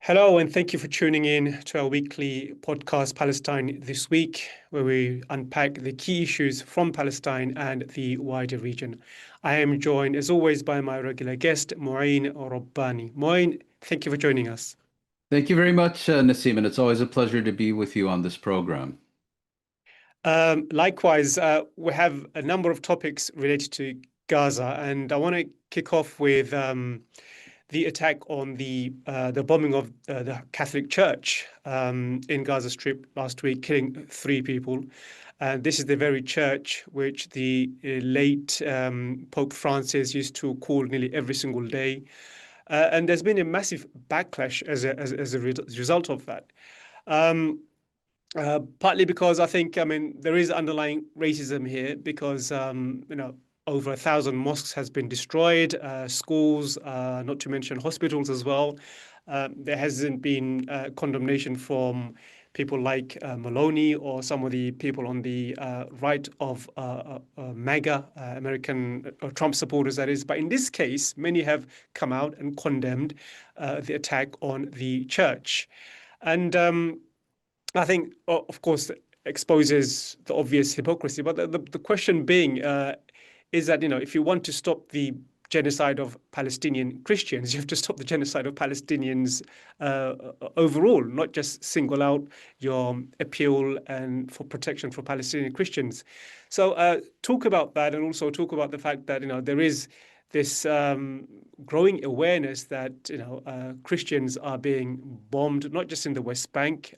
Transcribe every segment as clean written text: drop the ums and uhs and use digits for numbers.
Hello, and thank you for tuning in to our weekly podcast, Palestine This Week, where we unpack the key issues from Palestine and the wider region. I am joined, as always, by my regular guest, Mouin Rabbani. Mouin, thank you for joining us. Thank you very much, Nassim, and it's always a pleasure to be with you on this program. Likewise, we have a number of topics related to Gaza, and I want to kick off with the attack on the bombing of the Catholic Church in Gaza Strip last week, killing three people. And this is the very church which the late Pope Francis used to call nearly every single day. And there's been a massive backlash as a result of that. Um, Partly because I mean, there is underlying racism here because, over 1,000 mosques has been destroyed, schools, not to mention hospitals as well. There hasn't been condemnation from people like Maloney or some of the people on the right of MAGA, American Trump supporters, that is. But in this case, many have come out and condemned the attack on the church. And I think, of course, exposes the obvious hypocrisy. But the question being is that, if you want to stop the genocide of Palestinian Christians, you have to stop the genocide of Palestinians overall, not just single out your appeal and for protection for Palestinian Christians. So talk about that, and also talk about the fact that, there is this growing awareness that Christians are being bombed, not just in the West Bank,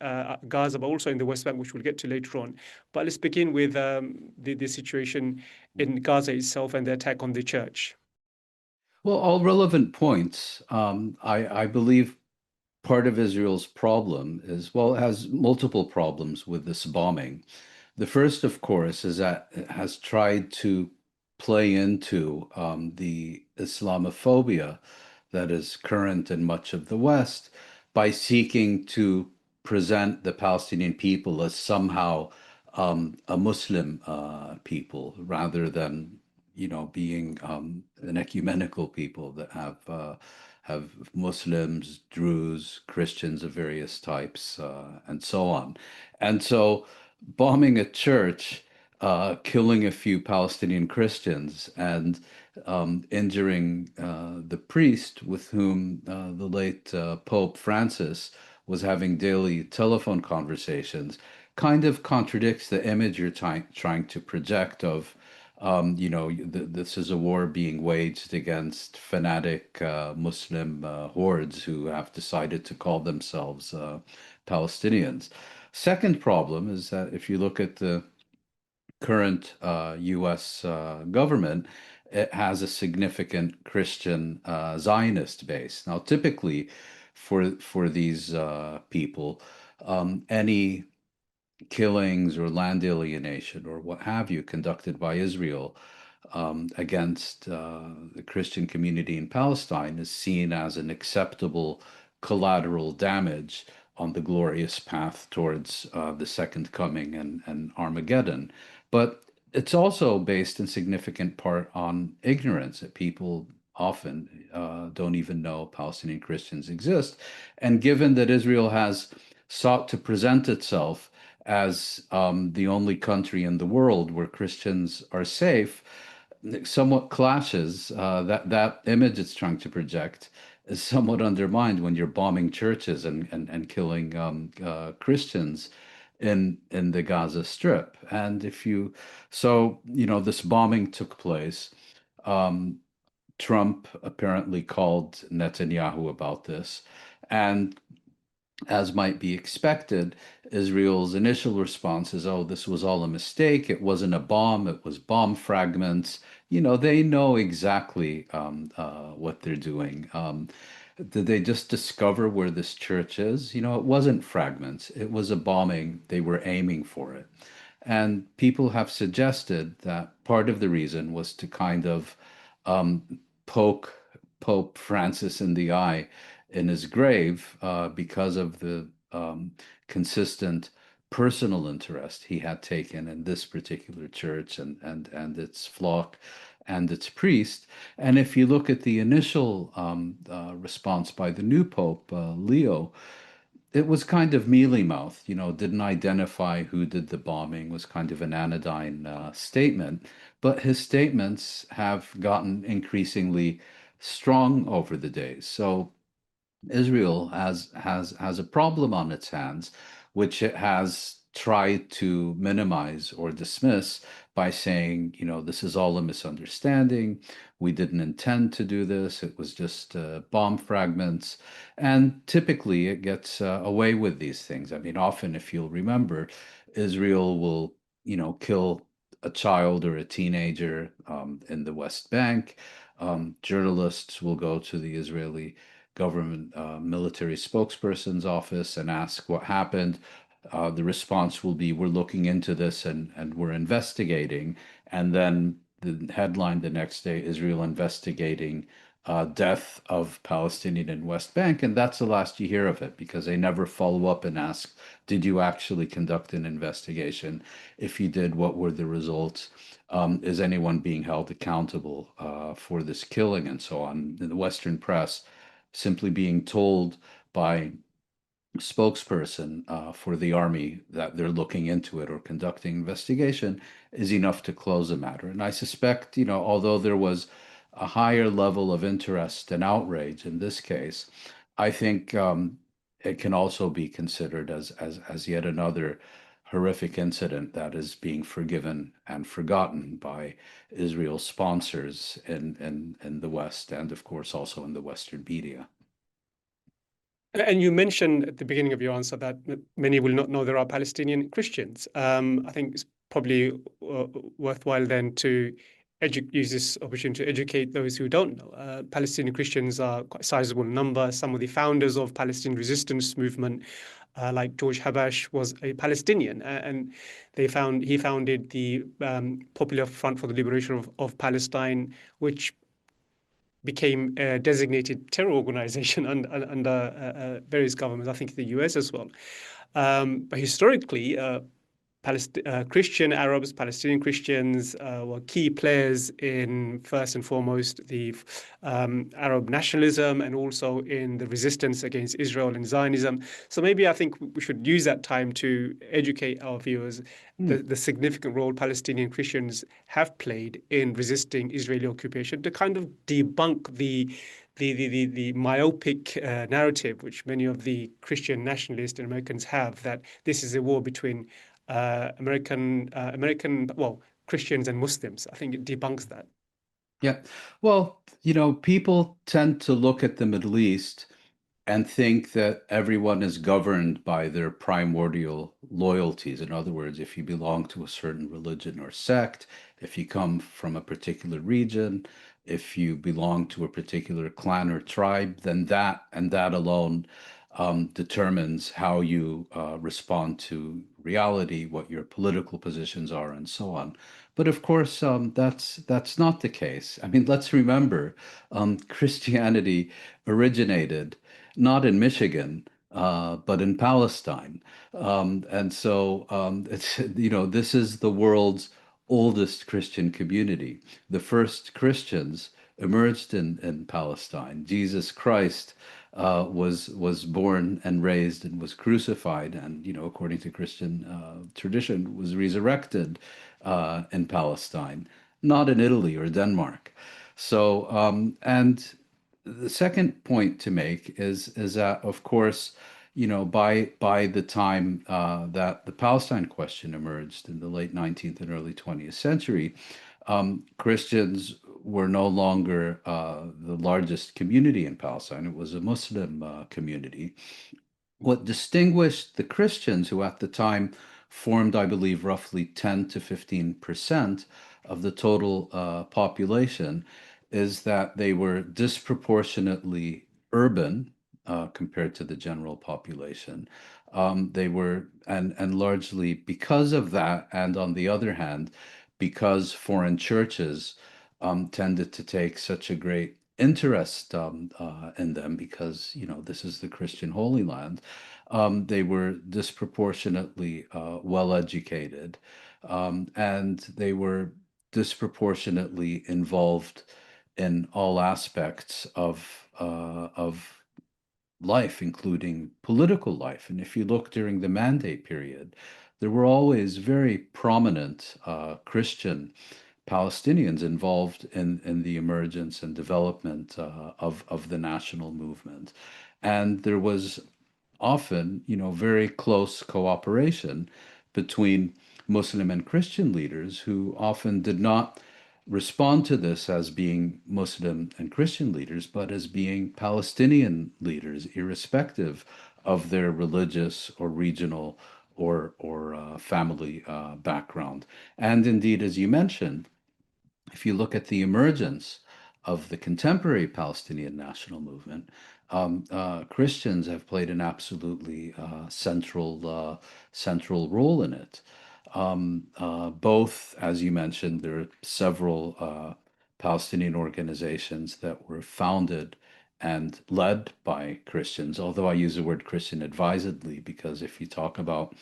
Gaza, but also in the West Bank, which we'll get to later on. But let's begin with the situation in Gaza itself and the attack on the church. Well, all relevant points. I believe part of Israel's problem is, well, it has multiple problems with this bombing. The first, of course, is that it has tried to play into the Islamophobia that is current in much of the West by seeking to present the Palestinian people as somehow a Muslim people rather than, being an ecumenical people that have Muslims, Druze, Christians of various types, and so on. And so bombing a church, killing a few Palestinian Christians, and injuring the priest with whom the late Pope Francis was having daily telephone conversations kind of contradicts the image you're trying to project of, this is a war being waged against fanatic Muslim hordes who have decided to call themselves Palestinians. Second problem is that if you look at the current U.S. Government, it has a significant Christian Zionist base. Now, typically, for these people, any killings or land alienation or what have you conducted by Israel against the Christian community in Palestine is seen as an acceptable collateral damage on the glorious path towards the second coming and Armageddon. But it's also based in significant part on ignorance that people often don't even know Palestinian Christians exist. And given that Israel has sought to present itself as the only country in the world where Christians are safe, somewhat clashes. That image it's trying to project is somewhat undermined when you're bombing churches and killing Christians in the Gaza Strip. And this bombing took place. Trump apparently called Netanyahu about this, and as might be expected, Israel's initial response is, oh, this was all a mistake. It wasn't a bomb, it was bomb fragments. They know exactly what they're doing. Did they just discover where this church is? It wasn't fragments, it was a bombing. They were aiming for it. And people have suggested that part of the reason was to kind of poke Pope Francis in the eye in his grave because of the consistent personal interest he had taken in this particular church and its flock and its priest. And if you look at the initial response by the new Pope, Leo, it was kind of mealy-mouthed, didn't identify who did the bombing, was kind of an anodyne statement. But his statements have gotten increasingly strong over the days. So Israel has a problem on its hands, which it has tried to minimize or dismiss by saying, this is all a misunderstanding. We didn't intend to do this. It was just bomb fragments. And typically it gets away with these things. I mean, often, if you'll remember, Israel will, kill a child or a teenager in the West Bank. Journalists will go to the Israeli government military spokesperson's office and ask what happened. The response will be, we're looking into this and we're investigating. And then the headline the next day, Israel investigating death of Palestinian in West Bank. And that's the last you hear of it, because they never follow up and ask, did you actually conduct an investigation? If you did, what were the results? Is anyone being held accountable for this killing and so on? In the Western press, simply being told by spokesperson for the army that they're looking into it or conducting investigation is enough to close the matter. And I suspect, although there was a higher level of interest and outrage in this case, I think it can also be considered as yet another horrific incident that is being forgiven and forgotten by Israel's sponsors in the West, and of course also in the Western media. And you mentioned at the beginning of your answer that many will not know there are Palestinian Christians. I think it's probably worthwhile then to use this opportunity to educate those who don't know. Palestinian Christians are quite a sizable number. Some of the founders of Palestinian resistance movement, like George Habash, was a Palestinian, and he founded the Popular Front for the Liberation of Palestine, which became a designated terror organization under various governments, I think the US as well. But historically, Christian Arabs, Palestinian Christians were key players in, first and foremost, the Arab nationalism and also in the resistance against Israel and Zionism. So maybe I think we should use that time to educate our viewers the significant role Palestinian Christians have played in resisting Israeli occupation, to kind of debunk the myopic narrative which many of the Christian nationalists and Americans have, that this is a war between Christians and Muslims. I think it debunks that. Yeah. Well, people tend to look at the Middle East and think that everyone is governed by their primordial loyalties. In other words, if you belong to a certain religion or sect, if you come from a particular region, if you belong to a particular clan or tribe, then that and that alone determines how you respond to reality, what your political positions are, and so on. But of course, that's not the case. I mean, let's remember, Christianity originated not in Michigan, but in Palestine, and so it's this is the world's oldest Christian community. The first Christians emerged in Palestine. Jesus Christ was born and raised and was crucified, and according to Christian tradition, was resurrected in Palestine, not in Italy or Denmark. So, and the second point to make is that, of course, by the time that the Palestine question emerged in the late 19th and early 20th century, Christians were no longer the largest community in Palestine. It was a Muslim community. What distinguished the Christians, who at the time formed, I believe, roughly 10 to 15% of the total population, is that they were disproportionately urban compared to the general population. They were, and largely because of that, and on the other hand, because foreign churches tended to take such a great interest in them, because this is the Christian Holy Land. They were disproportionately well educated, and they were disproportionately involved in all aspects of life, including political life. And if you look during the mandate period, there were always very prominent Christian Palestinians involved in the emergence and development of the national movement. And there was often, very close cooperation between Muslim and Christian leaders who often did not respond to this as being Muslim and Christian leaders, but as being Palestinian leaders, irrespective of their religious or regional or family background. And indeed, as you mentioned, if you look at the emergence of the contemporary Palestinian national movement, Christians have played an absolutely central role in it. Both, as you mentioned, there are several Palestinian organizations that were founded and led by Christians, although I use the word Christian advisedly because if you talk about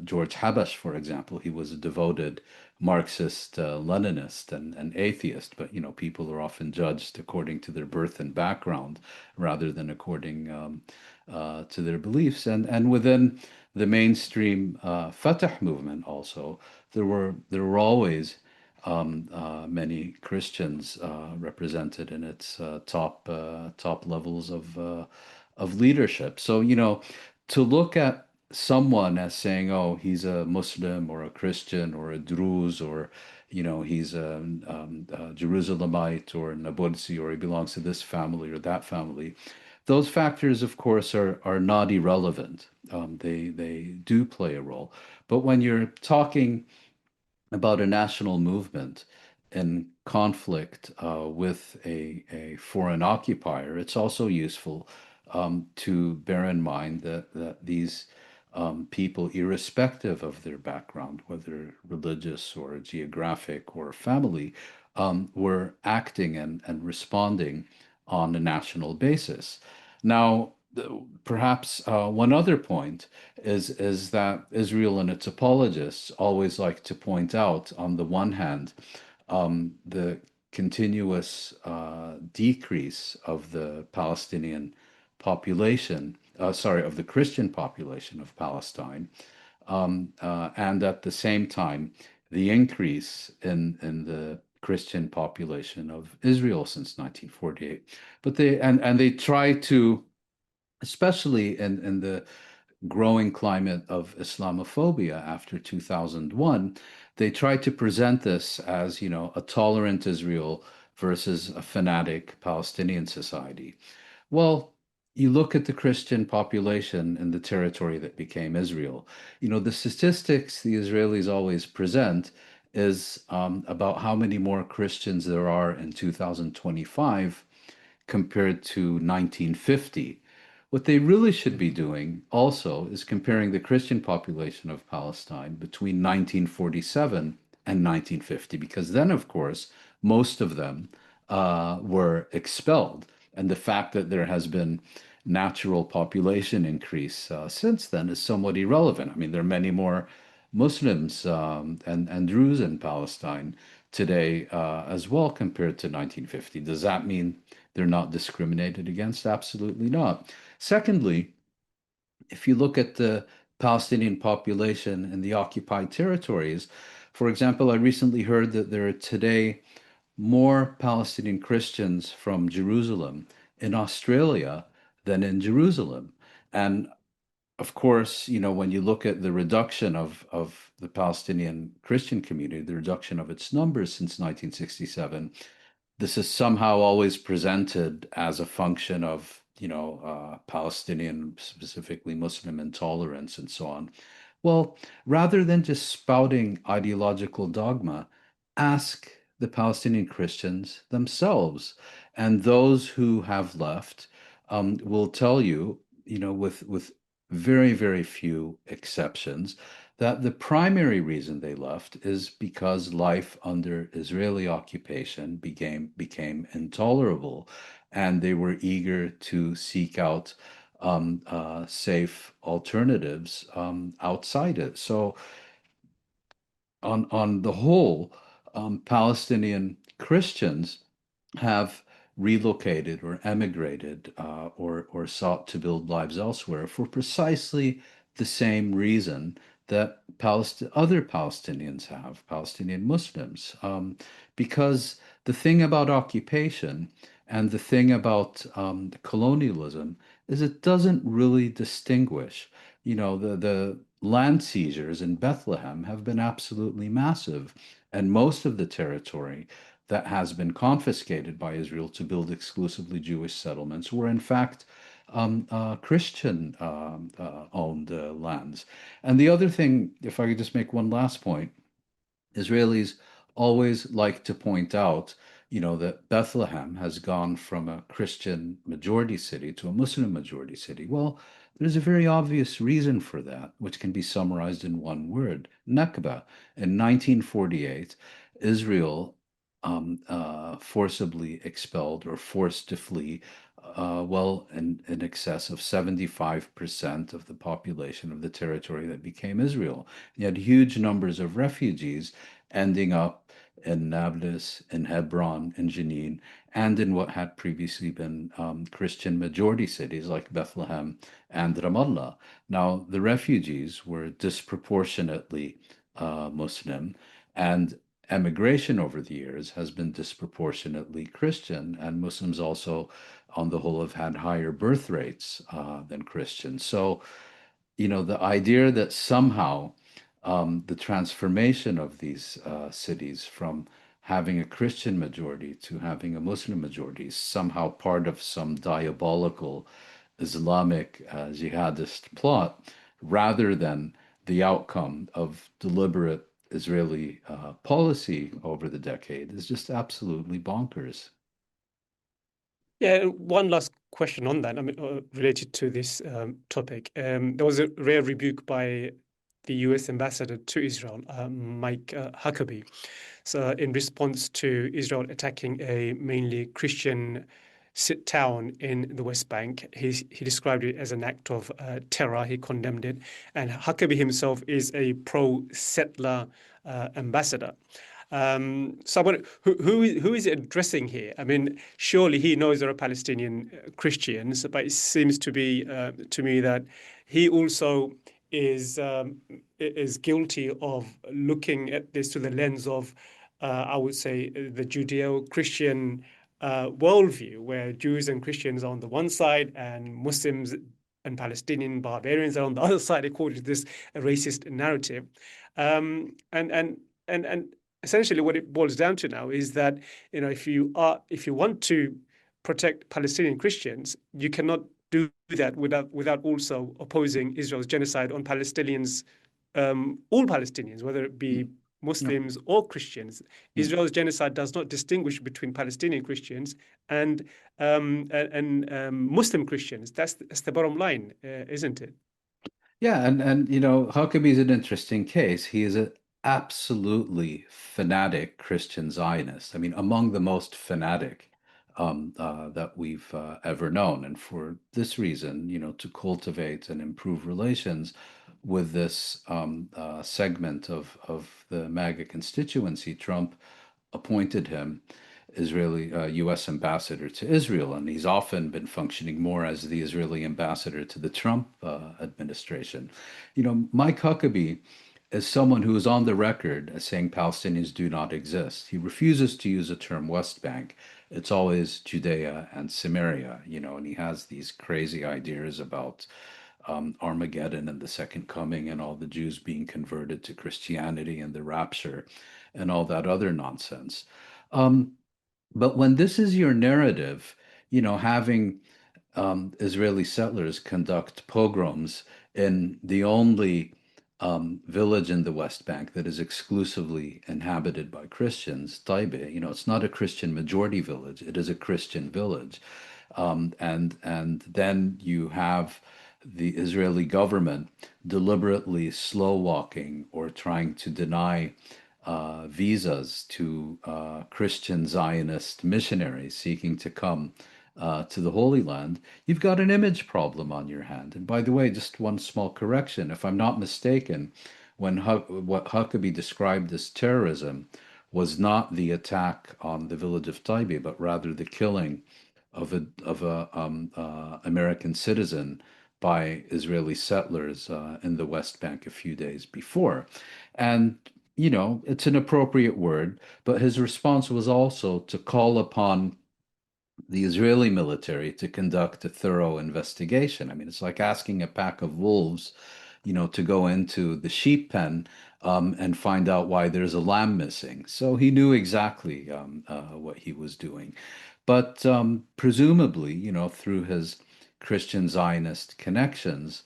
George Habash, for example, he was a devoted Marxist, Leninist, and atheist. But people are often judged according to their birth and background rather than according to their beliefs. And within the mainstream Fatah movement, also there were always many Christians represented in its top levels of leadership. So to look at someone as saying, "Oh, he's a Muslim or a Christian or a Druze or he's a Jerusalemite or a Nabulsi or he belongs to this family or that family." Those factors, of course, are not irrelevant. They do play a role. But when you're talking about a national movement in conflict with a foreign occupier, it's also useful to bear in mind that these people, irrespective of their background, whether religious or geographic or family, were acting and responding on a national basis. Now, perhaps one other point is that Israel and its apologists always like to point out, on the one hand, the continuous decrease of the Palestinian population, of the Christian population of Palestine, and at the same time, the increase in the Christian population of Israel since 1948. But they try to, especially in the growing climate of Islamophobia after 2001, they tried to present this as, a tolerant Israel versus a fanatic Palestinian society. Well, you look at the Christian population in the territory that became Israel. The statistics the Israelis always present is about how many more Christians there are in 2025 compared to 1950. What they really should be doing also is comparing the Christian population of Palestine between 1947 and 1950, because then, of course, most of them were expelled. And the fact that there has been natural population increase since then is somewhat irrelevant. I mean, there are many more Muslims and Druze in Palestine today as well compared to 1950. Does that mean they're not discriminated against? Absolutely not. Secondly, if you look at the Palestinian population in the occupied territories, for example, I recently heard that there are today more Palestinian Christians from Jerusalem in Australia than in Jerusalem. And of course, when you look at the reduction of the Palestinian Christian community, the reduction of its numbers since 1967, this is somehow always presented as a function of, Palestinian, specifically Muslim intolerance and so on. Well, rather than just spouting ideological dogma, ask the Palestinian Christians themselves. And those who have left will tell you, with very, very few exceptions, that the primary reason they left is because life under Israeli occupation became intolerable, and they were eager to seek out safe alternatives outside it. So, on the whole, Palestinian Christians have relocated or emigrated or sought to build lives elsewhere for precisely the same reason that other Palestinians have, Palestinian Muslims. Because the thing about occupation and the thing about colonialism is it doesn't really distinguish. You know, the land seizures in Bethlehem have been absolutely massive, and most of the territory that has been confiscated by Israel to build exclusively Jewish settlements were, in fact, Christian owned lands. And the other thing, if I could just make one last point, Israelis always like to point out, you know, that Bethlehem has gone from a Christian majority city to a Muslim majority city. Well, there's a very obvious reason for that, which can be summarized in one word, Nakba. In 1948, Israel forcibly expelled or forced to flee in excess of 75% of the population of the territory that became Israel. You had huge numbers of refugees ending up in Nablus, in Hebron, in Jenin, and in what had previously been Christian majority cities like Bethlehem and Ramallah. Now, the refugees were disproportionately Muslim, and emigration over the years has been disproportionately Christian, and Muslims also, on the whole, have had higher birth rates than Christians. So, you know, the idea that somehow the transformation of these cities from having a Christian majority to having a Muslim majority is somehow part of some diabolical Islamic jihadist plot rather than the outcome of deliberate Israeli policy over the decade is just absolutely bonkers. Yeah, one last question on that, I mean, related to this topic. There was a rare rebuke by the US ambassador to Israel, Mike Huckabee. So, in response to Israel attacking a mainly Christian town in the West Bank, he described it as an act of terror. He condemned it. And Huckabee himself is a pro-settler ambassador. So, who is it addressing here? I mean, surely he knows there are Palestinian Christians, but it seems to be to me that he also is guilty of looking at this through the lens of, I would say, the Judeo-Christian worldview, where Jews and Christians are on the one side and Muslims and Palestinian barbarians are on the other side, according to this racist narrative. And essentially, what it boils down to now is that, you know, if you want to protect Palestinian Christians, you cannot do that without also opposing Israel's genocide on Palestinians, all Palestinians, whether it be Yeah. Muslims or Christians. Yeah. Israel's genocide does not distinguish between Palestinian Christians and Muslim Christians. That's the bottom line, isn't it? Yeah, and you know, Huckabee is an interesting case. He is an absolutely fanatic Christian Zionist. I mean, among the most fanatic that we've ever known. And for this reason, you know, to cultivate and improve relations with this segment of the MAGA constituency, Trump appointed him Israeli U.S. ambassador to Israel, and he's often been functioning more as the Israeli ambassador to the Trump administration. You know, Mike Huckabee is someone who is on the record as saying Palestinians do not exist. He refuses to use the term West Bank. It's always Judea and Samaria, you know, and he has these crazy ideas about Armageddon and the Second Coming and all the Jews being converted to Christianity and the rapture and all that other nonsense. Um, but when this is your narrative, you know, having Israeli settlers conduct pogroms in the only village in the West Bank that is exclusively inhabited by Christians, Taibe, you know, it's not a Christian majority village, it is a Christian village. And then you have the Israeli government deliberately slow walking or trying to deny visas to Christian Zionist missionaries seeking to come to the Holy Land, you've got an image problem on your hand. And by the way, just one small correction. If I'm not mistaken, what Huckabee described as terrorism was not the attack on the village of Taibe, but rather the killing of a American citizen by Israeli settlers in the West Bank a few days before. And, it's an appropriate word, but his response was also to call upon the Israeli military to conduct a thorough investigation. I mean, it's like asking a pack of wolves, to go into the sheep pen and find out why there's a lamb missing. So he knew exactly what he was doing. But presumably, through his Christian Zionist connections,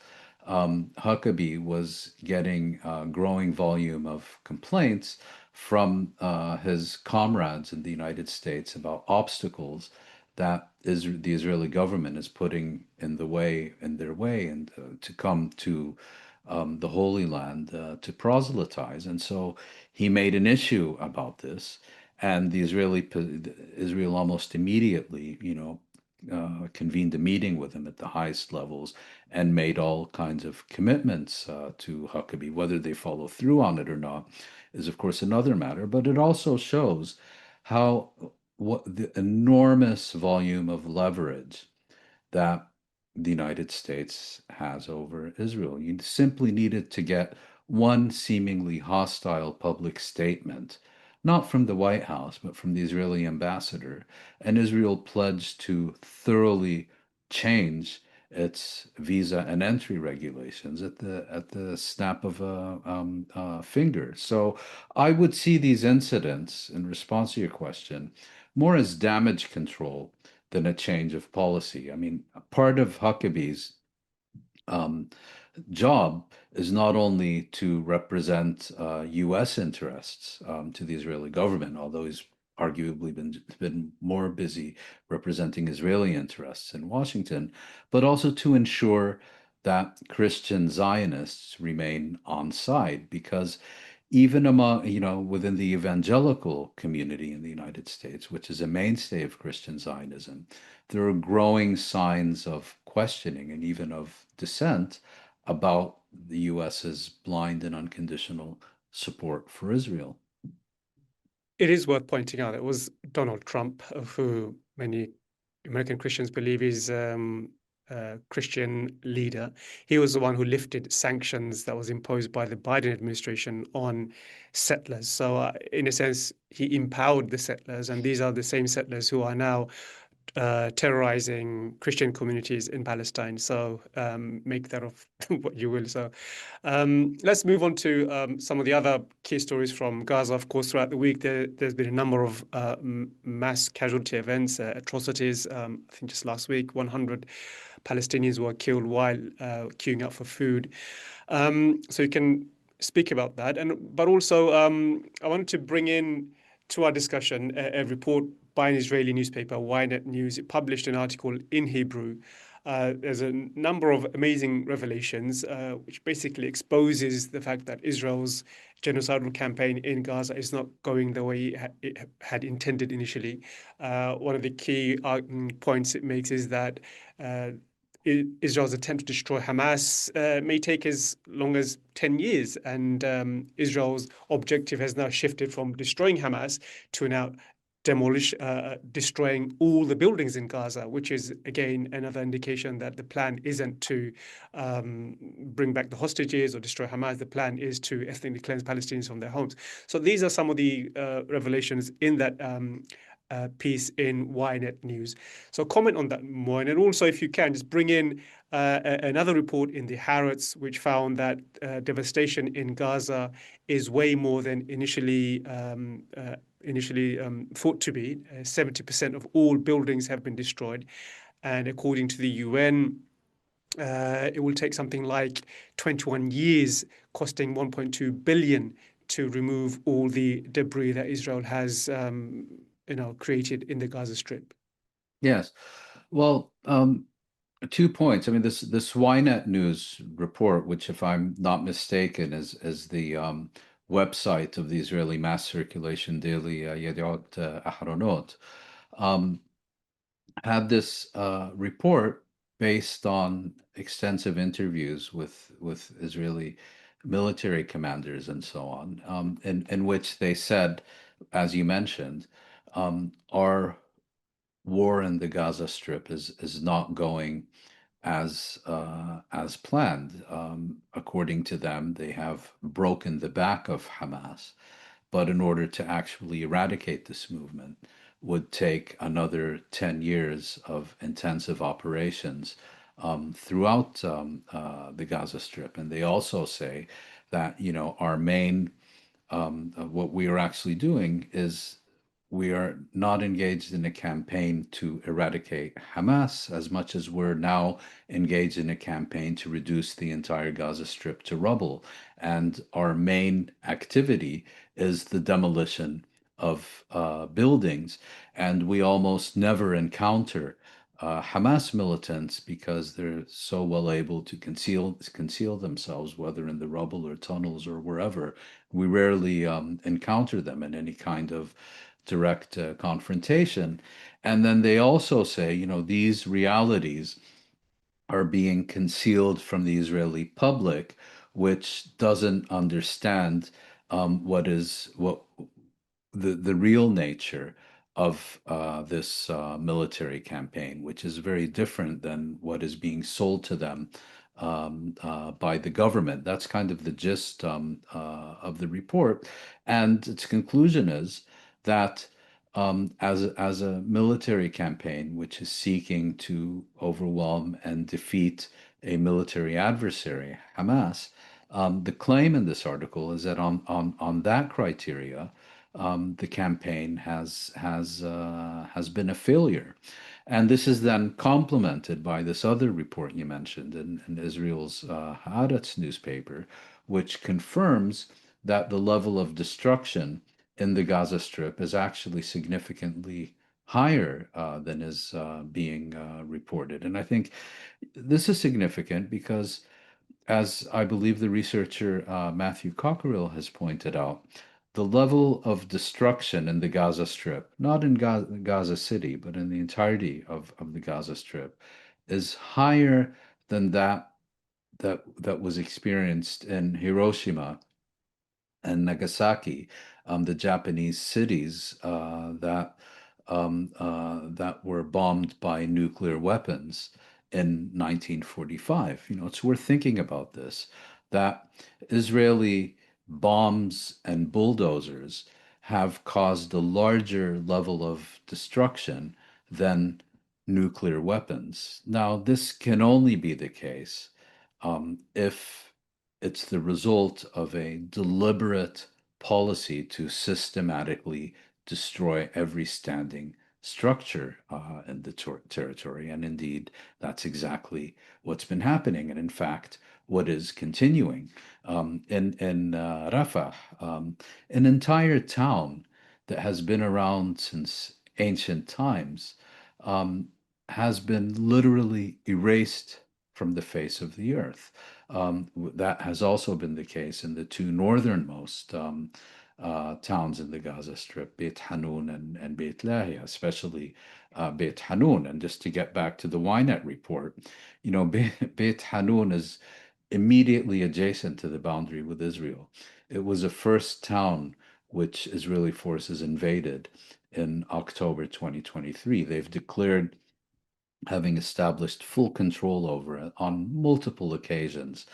Huckabee was getting a growing volume of complaints from his comrades in the United States about obstacles that the Israeli government is putting in their way, and to come to the Holy Land to proselytize. And so he made an issue about this, and Israel almost immediately, convened a meeting with him at the highest levels and made all kinds of commitments to Huckabee. Whether they follow through on it or not is, of course, another matter. But it also shows how what the enormous volume of leverage that the United States has over Israel. You simply needed to get one seemingly hostile public statement, not from the White House, but from the Israeli ambassador, and Israel pledged to thoroughly change its visa and entry regulations at the snap of a finger. So I would see these incidents, in response to your question, more as damage control than a change of policy. I mean, part of Huckabee's um, job is not only to represent U.S. interests to the Israeli government, although he's arguably been more busy representing Israeli interests in Washington, but also to ensure that Christian Zionists remain on side, because even among, within the evangelical community in the United States, which is a mainstay of Christian Zionism, there are growing signs of questioning and even of dissent about the US's blind and unconditional support for Israel. It is worth pointing out it was Donald Trump, who many American Christians believe is a Christian leader. He was the one who lifted sanctions that was imposed by the Biden administration on settlers. So, in a sense, he empowered the settlers, and these are the same settlers who are now terrorizing Christian communities in Palestine. So make that of what you will. So let's move on to some of the other key stories from Gaza. Of course, throughout the week, there's been a number of mass casualty events, atrocities. I think just last week, 100 Palestinians were killed while queuing up for food. So you can speak about that. But also, I wanted to bring in to our discussion a report by an Israeli newspaper, Ynet News. It published an article in Hebrew. There's a number of amazing revelations, which basically exposes the fact that Israel's genocidal campaign in Gaza is not going the way it had intended initially. One of the key points it makes is that Israel's attempt to destroy Hamas may take as long as 10 years. And Israel's objective has now shifted from destroying Hamas to now destroying all the buildings in Gaza, which is, again, another indication that the plan isn't to bring back the hostages or destroy Hamas. The plan is to ethnically cleanse Palestinians from their homes. So these are some of the revelations in that piece in Ynet News. So comment on that, Mouin. And also, if you can, just bring in another report in the Haaretz, which found that devastation in Gaza is way more than initially thought to be. 70% of all buildings have been destroyed. And according to the UN, it will take something like 21 years, costing 1.2 billion to remove all the debris that Israel has created in the Gaza Strip. Yes. Well, 2 points. I mean, this Ynet News report, which, if I'm not mistaken, is the website of the Israeli mass circulation daily Yediot Aharonot, had this report based on extensive interviews with Israeli military commanders and so on, in which they said as you mentioned, our war in the Gaza Strip is not going as planned. According to them, they have broken the back of Hamas, but in order to actually eradicate this movement would take another 10 years of intensive operations throughout the Gaza Strip. And they also say that, our main what we are actually doing is we are not engaged in a campaign to eradicate Hamas as much as we're now engaged in a campaign to reduce the entire Gaza Strip to rubble. And our main activity is the demolition of buildings. And we almost never encounter Hamas militants because they're so well able to conceal themselves, whether in the rubble or tunnels or wherever. We rarely encounter them in any kind of direct confrontation. And then they also say, these realities are being concealed from the Israeli public, which doesn't understand what the real nature of this military campaign, which is very different than what is being sold to them by the government. That's kind of the gist of the report. And its conclusion is that as a military campaign, which is seeking to overwhelm and defeat a military adversary, Hamas, the claim in this article is that on that criteria, the campaign has been a failure. And this is then complemented by this other report you mentioned in Israel's Haaretz newspaper, which confirms that the level of destruction in the Gaza Strip is actually significantly higher than is being reported. And I think this is significant because, as I believe the researcher Matthew Cockerill has pointed out, the level of destruction in the Gaza Strip, not in Gaza City, but in the entirety of the Gaza Strip, is higher than that was experienced in Hiroshima and Nagasaki, the Japanese cities that were bombed by nuclear weapons in 1945. It's worth thinking about this, that Israeli bombs and bulldozers have caused a larger level of destruction than nuclear weapons. Now, this can only be the case if it's the result of a deliberate policy to systematically destroy every standing structure in the territory. And indeed, that's exactly what's been happening. And in fact, what is continuing in Rafah, an entire town that has been around since ancient times, has been literally erased from the face of the earth. That has also been the case in the two northernmost towns in the Gaza Strip, Beit Hanun and Beit Lahia, especially Beit Hanun. And just to get back to the Ynet report, Beit Hanun is immediately adjacent to the boundary with Israel. It was the first town which Israeli forces invaded in October 2023. They've declared having established full control over it on multiple occasions.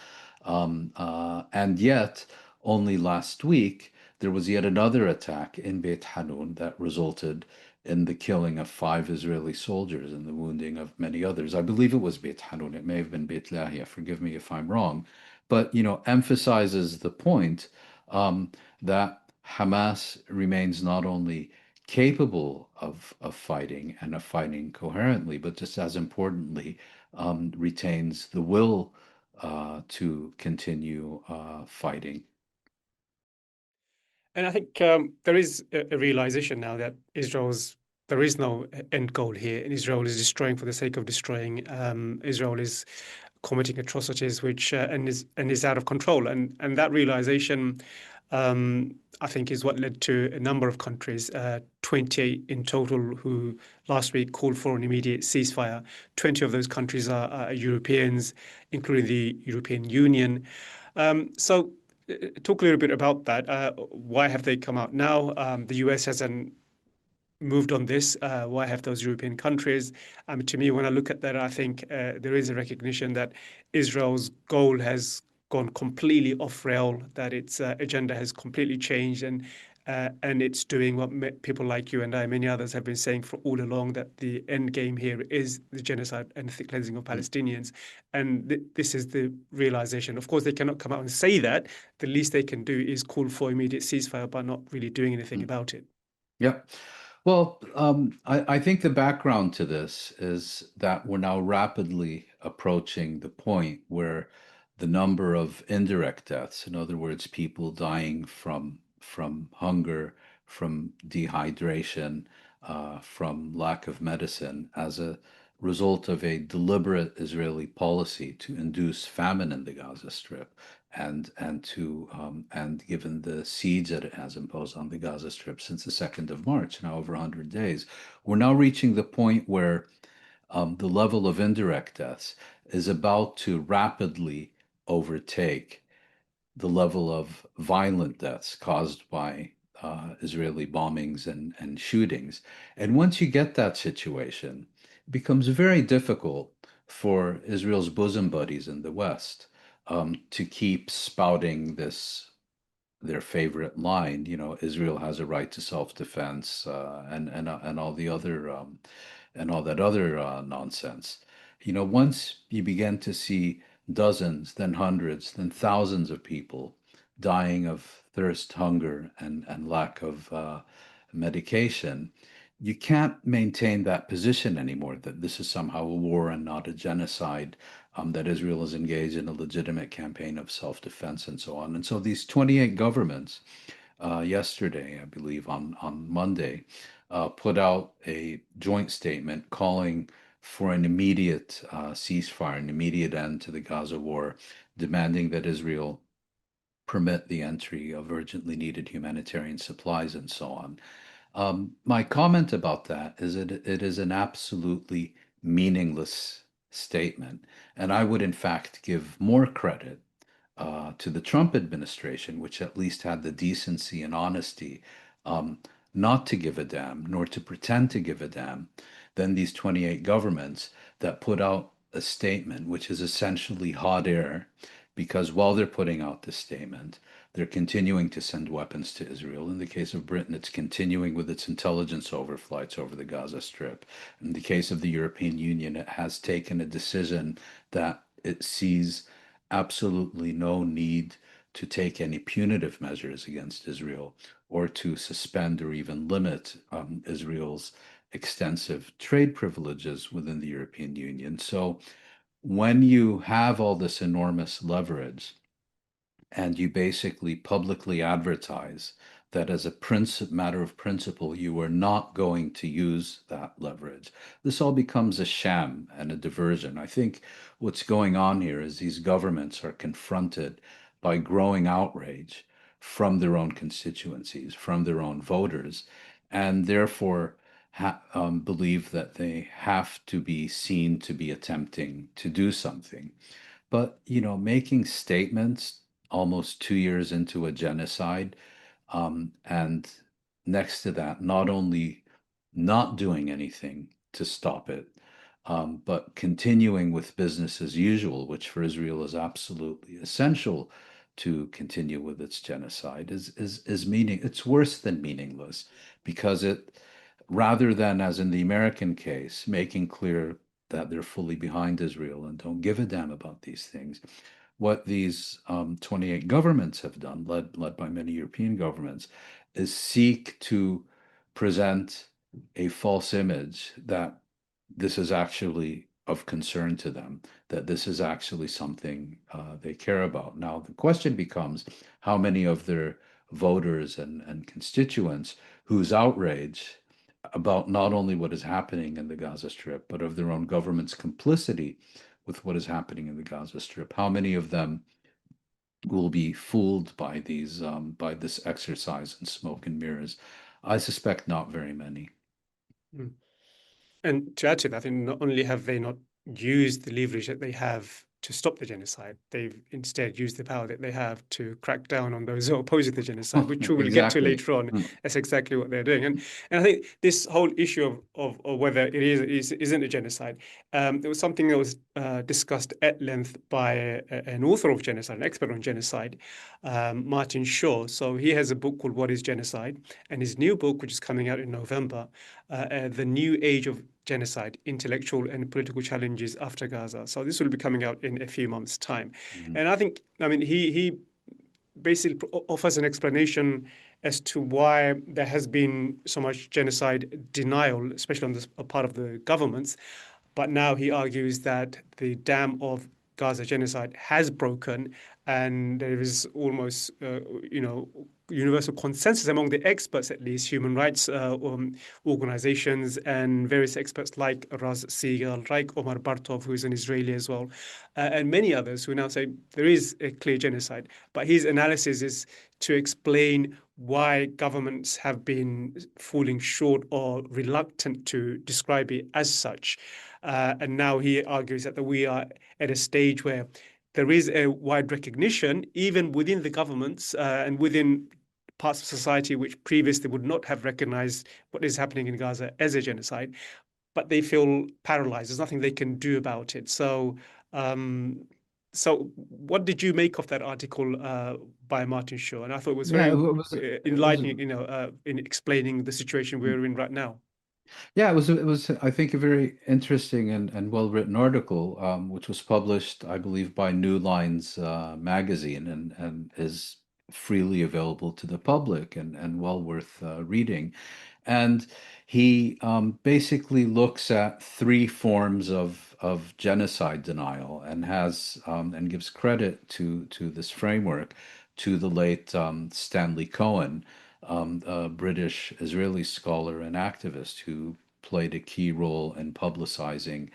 And yet, only last week, there was yet another attack in Beit Hanun that resulted in the killing of 5 Israeli soldiers and the wounding of many others. I believe it was Beit Hanun. It may have been Beit Lahia. Forgive me if I'm wrong. But, emphasizes the point that Hamas remains not only capable of fighting and of fighting coherently, but just as importantly, retains the will to continue fighting. And I think there is a realization now that there is no end goal here, and Israel is destroying for the sake of destroying. Israel is committing atrocities which and is out of control, and that realization, I think, is what led to a number of countries, 28 in total, who last week called for an immediate ceasefire. 20 of those countries are Europeans, including the European Union. So talk a little bit about that. Why have they come out now? The US hasn't moved on this. Why have those European countries? To me, when I look at that, I think there is a recognition that Israel's goal has gone completely off rail, that its agenda has completely changed, and it's doing what people like you and I, many others, have been saying for all along, that the end game here is the genocide and ethnic cleansing of Palestinians. And this is the realization. Of course, they cannot come out and say that. The least they can do is call for immediate ceasefire, but not really doing anything about it. Yep. Well, I think the background to this is that we're now rapidly approaching the point where the number of indirect deaths, in other words, people dying from hunger, from dehydration, from lack of medicine, as a result of a deliberate Israeli policy to induce famine in the Gaza Strip, and given the siege that it has imposed on the Gaza Strip since the 2nd of March, now over 100 days, we're now reaching the point where the level of indirect deaths is about to rapidly overtake the level of violent deaths caused by Israeli bombings and shootings. And once you get that situation, it becomes very difficult for Israel's bosom buddies in the West to keep spouting their favorite line, Israel has a right to self-defense, and all the other and all that other nonsense. Once you begin to see dozens, then hundreds, then thousands of people dying of thirst, hunger, and lack of medication, you can't maintain that position anymore, that this is somehow a war and not a genocide, that Israel is engaged in a legitimate campaign of self-defense and so on. And so these 28 governments, yesterday, I believe on Monday, put out a joint statement calling for an immediate ceasefire, an immediate end to the Gaza war, demanding that Israel permit the entry of urgently needed humanitarian supplies and so on. My comment about that is that it is an absolutely meaningless statement. And I would, in fact, give more credit to the Trump administration, which at least had the decency and honesty um, not to give a damn, nor to pretend to give a damn, than these 28 governments that put out a statement which is essentially hot air, because while they're putting out this statement, they're continuing to send weapons to Israel. In the case of Britain, it's continuing with its intelligence overflights over the Gaza Strip. In the case of the European Union, it has taken a decision that it sees absolutely no need to take any punitive measures against Israel or to suspend or even limit Israel's extensive trade privileges within the European Union. So when you have all this enormous leverage and you basically publicly advertise that as a matter of principle, you are not going to use that leverage, this all becomes a sham and a diversion. I think what's going on here is these governments are confronted by growing outrage from their own constituencies, from their own voters, and therefore believe that they have to be seen to be attempting to do something. But, making statements almost 2 years into a genocide, and next to that, not only not doing anything to stop it, but continuing with business as usual, which for Israel is absolutely essential to continue with its genocide, it's worse than meaningless, because it, rather than, as in the American case, making clear that they're fully behind Israel and don't give a damn about these things, what these 28 governments have done, led by many European governments, is seek to present a false image that this is actually of concern to them, that this is actually something they care about. Now, the question becomes how many of their voters and constituents whose outrage about not only what is happening in the Gaza Strip, but of their own government's complicity with what is happening in the Gaza Strip. How many of them will be fooled by by this exercise in smoke and mirrors? I suspect not very many. Mm. And to add to that, I think not only have they not used the leverage that they have to stop the genocide. They've instead used the power that they have to crack down on those who oppose the genocide, which we will get to Exactly. later on. Mm. That's exactly what they're doing. And I think this whole issue of whether it isn't a genocide, it was something that was discussed at length by an author of genocide, an expert on genocide, Martin Shaw. So he has a book called What is Genocide? And his new book, which is coming out in November, The New Age of Genocide, Intellectual and Political Challenges After Gaza. So this will be coming out in a few months' time. Mhm. And I think, he basically offers an explanation as to why there has been so much genocide denial, especially on the part of the governments. But now he argues that the dam of Gaza genocide has broken, and there is almost, universal consensus among the experts, at least human rights organizations and various experts like Raz Siegel, like Omar Bartov, who is an Israeli as well, and many others who now say there is a clear genocide. But his analysis is to explain why governments have been falling short or reluctant to describe it as such. And now he argues that we are at a stage where there is a wide recognition, even within the governments and within parts of society which previously would not have recognized what is happening in Gaza as a genocide, but they feel paralyzed. There's nothing they can do about it. So what did you make of that article by Martin Shaw? And I thought it was Yeah, very it was enlightening, in explaining the situation we're in right now. Yeah, it was I think a very interesting and well-written article, which was published, I believe, by New Lines magazine and is freely available to the public and well worth reading. And he basically looks at three forms of genocide denial and has and gives credit to this framework to the late Stanley Cohen, a British Israeli scholar and activist who played a key role in publicizing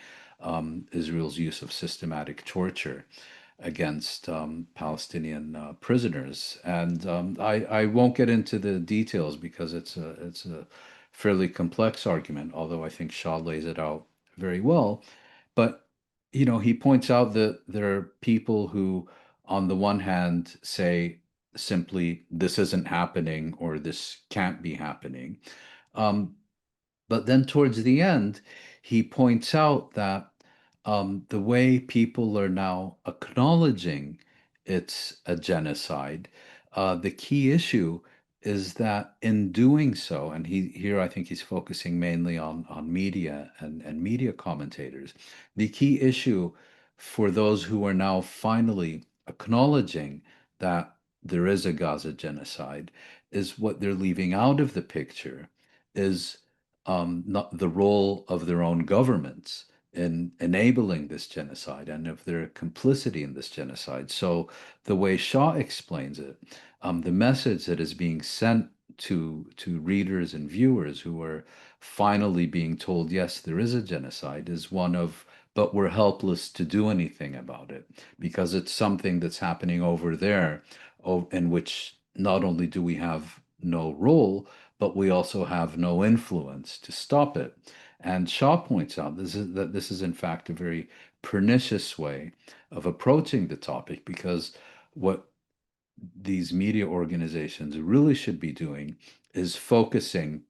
Israel's use of systematic torture against Palestinian prisoners. And I won't get into the details because it's a fairly complex argument, although I think Shaw lays it out very well. But he points out that there are people who, on the one hand, say simply this isn't happening or this can't be happening. Um, but then towards the end, he points out that the way people are now acknowledging it's a genocide, the key issue is that in doing so, and here I think he's focusing mainly on media and media commentators, the key issue for those who are now finally acknowledging that there is a Gaza genocide is what they're leaving out of the picture is not the role of their own governments in enabling this genocide and of their complicity in this genocide. So the way Shaw explains it, the message that is being sent to readers and viewers who are finally being told, yes, there is a genocide, is one of, but we're helpless to do anything about it because it's something that's happening over there, in which not only do we have no role, but we also have no influence to stop it. And Shaw points out that this is in fact a very pernicious way of approaching the topic because what these media organizations really should be doing is focusing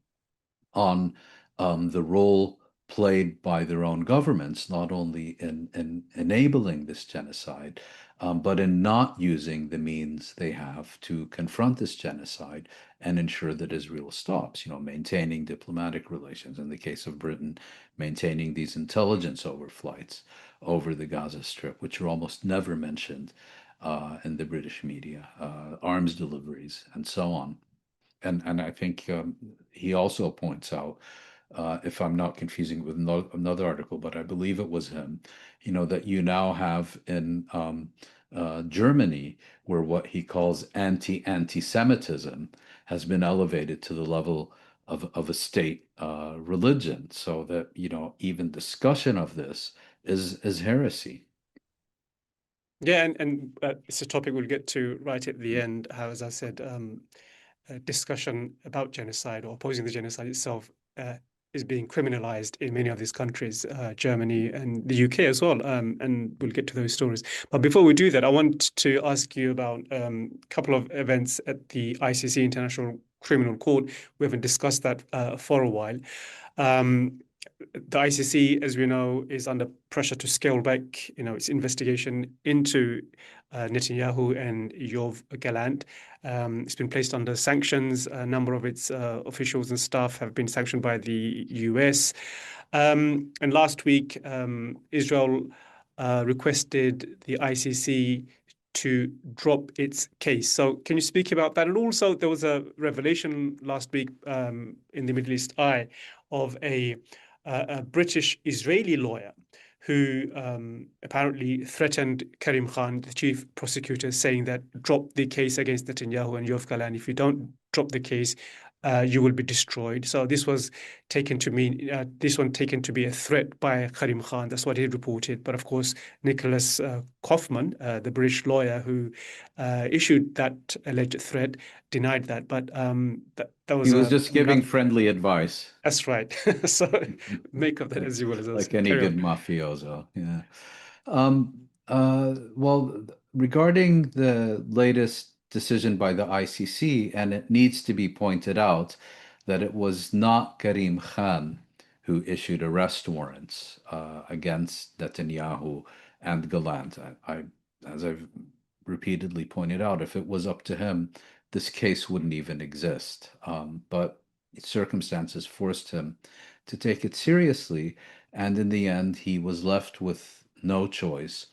on the role played by their own governments, not only in enabling this genocide, but in not using the means they have to confront this genocide and ensure that Israel stops, maintaining diplomatic relations. In the case of Britain, maintaining these intelligence overflights over the Gaza Strip, which are almost never mentioned in the British media, arms deliveries, and so on. And I think he also points out, if I'm not confusing with another article, but I believe it was him, that you now have in Germany where what he calls anti-Semitism has been elevated to the level of a state religion, so that even discussion of this is heresy. Yeah, and it's a topic we'll get to right at the end. How, as I said, a discussion about genocide or opposing the genocide itself is being criminalized in many of these countries, Germany and the UK as well. And we'll get to those stories. But before we do that, I want to ask you about a couple of events at the ICC, International Criminal Court. We haven't discussed that for a while. Um, the ICC, as we know, is under pressure to scale back, its investigation into Netanyahu and Yoav Gallant. It's been placed under sanctions. A number of its officials and staff have been sanctioned by the US. And last week, Israel requested the ICC to drop its case. So, can you speak about that? And also, there was a revelation last week in the Middle East Eye of a British Israeli lawyer who apparently threatened Karim Khan, the chief prosecutor, saying that drop the case against Netanyahu and Yoav Gallant. If you don't drop the case, you will be destroyed. So this was taken to mean this one taken to be a threat by Karim Khan. That's what he reported. But of course, Nicholas Kaufman, the British lawyer who issued that alleged threat, denied that. But that He was was just giving friendly advice. That's right. So make of that as you will. As Like any carry good on. mafioso. Yeah. Well, regarding the latest decision by the ICC, and it needs to be pointed out that it was not Karim Khan who issued arrest warrants against Netanyahu and Gallant. As I've repeatedly pointed out, if it was up to him, this case wouldn't even exist. But circumstances forced him to take it seriously, and in the end, he was left with no choice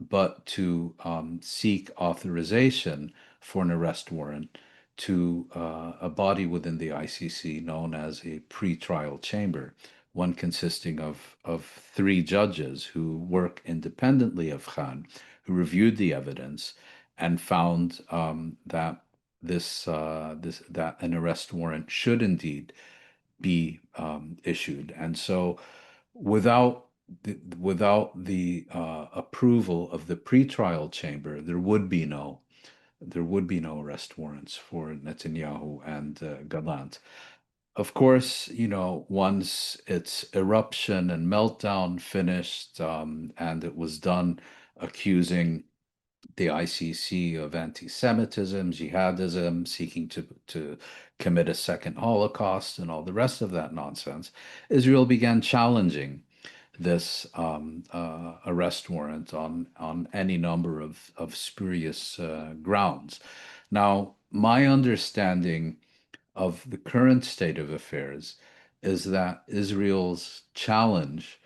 but to seek authorization for an arrest warrant to a body within the ICC known as a pre-trial chamber, one consisting of three judges who work independently of Khan, who reviewed the evidence and found that that an arrest warrant should indeed be issued. And so, without the approval of the pretrial chamber, there would be no arrest warrants for Netanyahu and Gallant. Of course, once its eruption and meltdown finished, and it was done accusing the ICC of anti-Semitism, jihadism, seeking to commit a second Holocaust, and all the rest of that nonsense, Israel began challenging this arrest warrant on any number of spurious grounds. Now, my understanding of the current state of affairs is that Israel's challenge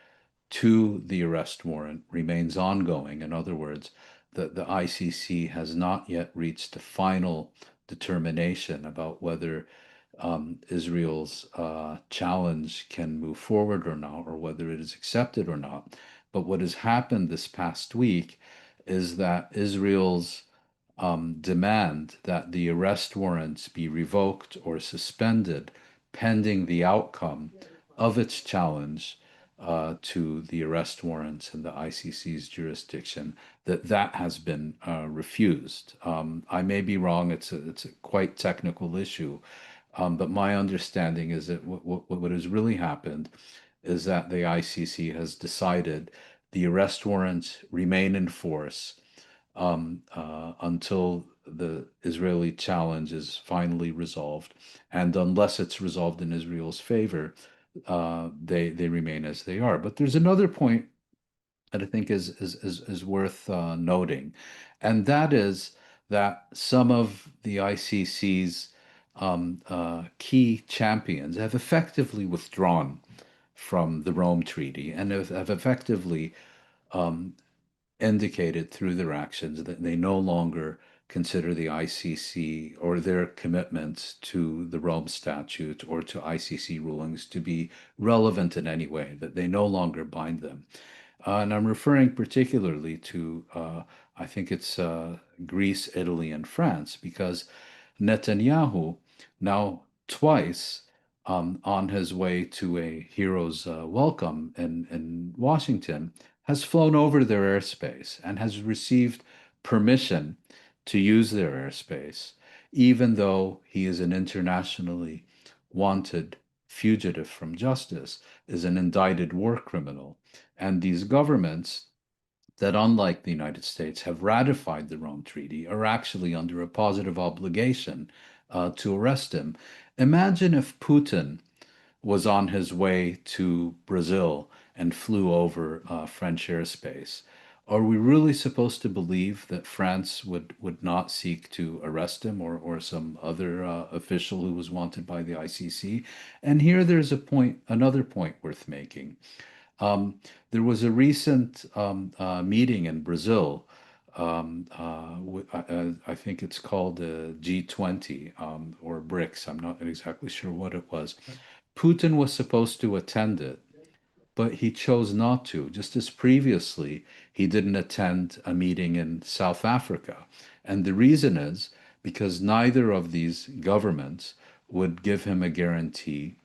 to the arrest warrant remains ongoing. In other words, the ICC has not yet reached a final determination about whether Israel's challenge can move forward or not, or whether it is accepted or not. But what has happened this past week is that Israel's demand that the arrest warrants be revoked or suspended pending the outcome of its challenge to the arrest warrants in the ICC's jurisdiction, that has been refused. I may be wrong. It's a quite technical issue, but my understanding is that what has really happened is that the ICC has decided the arrest warrants remain in force until the Israeli challenge is finally resolved, and unless it's resolved in Israel's favor, they remain as they are. But there's another point that I think is worth noting, and that is that some of the ICC's key champions have effectively withdrawn from the Rome Treaty and have effectively indicated through their actions that they no longer consider the ICC or their commitments to the Rome Statute or to ICC rulings to be relevant in any way, that they no longer bind them. And I'm referring particularly to, I think it's Greece, Italy, and France, because Netanyahu now twice on his way to a hero's welcome in Washington has flown over their airspace and has received permission to use their airspace, even though he is an internationally wanted fugitive from justice, is an indicted war criminal. And these governments that, unlike the United States, have ratified the Rome Treaty are actually under a positive obligation to arrest him. Imagine if Putin was on his way to Brazil and flew over French airspace. Are we really supposed to believe that France would not seek to arrest him or some other official who was wanted by the ICC? And here there's another point worth making. There was a recent meeting in Brazil. I think it's called G20 or BRICS. I'm not exactly sure what it was. Putin was supposed to attend it, but he chose not to, just as previously he didn't attend a meeting in South Africa. And the reason is because neither of these governments would give him a guarantee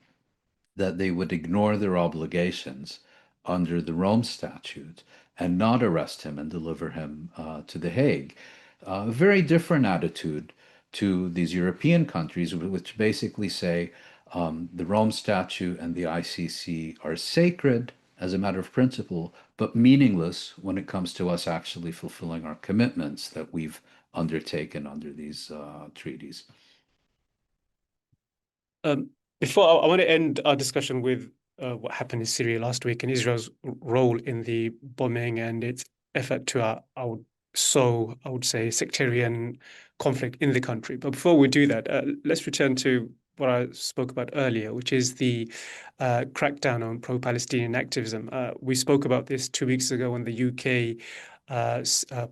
that they would ignore their obligations under the Rome Statute and not arrest him and deliver him to The Hague. A very different attitude to these European countries, which basically say the Rome Statute and the ICC are sacred as a matter of principle, but meaningless when it comes to us actually fulfilling our commitments that we've undertaken under these treaties. Um, Before I want to end our discussion with what happened in Syria last week and Israel's role in the bombing and its effort to, I would say, sectarian conflict in the country. But before we do that, let's return to what I spoke about earlier, which is the crackdown on pro-Palestinian activism. We spoke about this 2 weeks ago when the UK